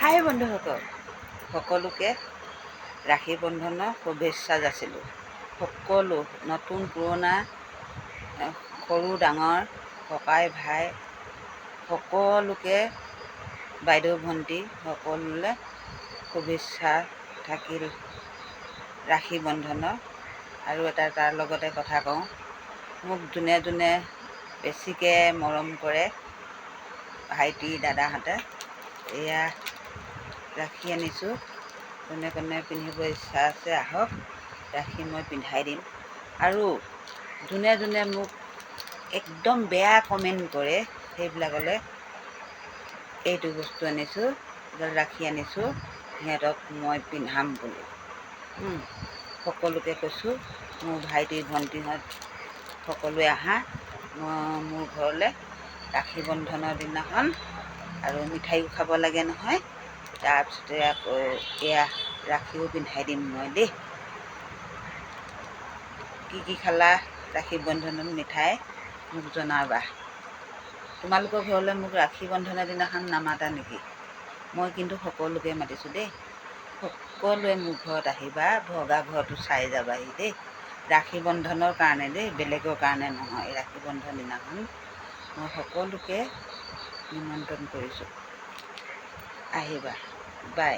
হাই বন্ধুসকল, সকলোকে ৰাখী বন্ধনৰ শুভেচ্ছা যাচিলোঁ। সকলো নতুন পুৰণা, সৰু ডাঙৰ, ককাই ভাই সকলোকে, বাইদেউ ভণ্টি সকলোলৈ শুভেচ্ছা থাকিল ৰাখী বন্ধনৰ। আৰু তাৰ লগতে কথা কওঁ, মোক যোনে যোনে বেছিকৈ মৰম কৰে ভাইটি দাদাহঁতে, এয়া ৰাখী আনিছোঁ। কোনে কোনে পিন্ধিব ইচ্ছা আছে আহক, ৰাখী মই পিন্ধাই দিম। আৰু যোনে যোনে মোক একদম বেয়া কমেণ্ট কৰে সেইবিলাকলৈ এইটো বস্তু আনিছোঁ, ৰাখী আনিছোঁ, সিহঁতক মই পিন্ধাম বুলি। সকলোকে কৈছোঁ, মোৰ ভাইটি ভণ্টিহঁত সকলোৱে আহা মোৰ ঘৰলৈ ৰাখী বন্ধনৰ দিনাখন। আৰু মিঠাইও খাব লাগে নহয়। তাৰপিছতে আকৌ এয়া ৰাখীও পিন্ধাই দিম মই দেই। কি খালা ৰাখী বন্ধনত মিঠাই মোক জনাবা। তোমালোকৰ ঘৰলৈ মোক ৰাখী বন্ধনৰ দিনাখন নামাতা নেকি? মই কিন্তু সকলোকে মাতিছোঁ দেই। সকলোৱে মোৰ ঘৰত আহিবা, ভগা ঘৰটো চাই যাবাহি দেই। ৰাখী বন্ধনৰ কাৰণে দেই, বেলেগৰ কাৰণে নহয়। ৰাখী বন্ধন দিনাখন মই সকলোকে নিমন্ত্ৰণ কৰিছোঁ, আহিবা। বাই।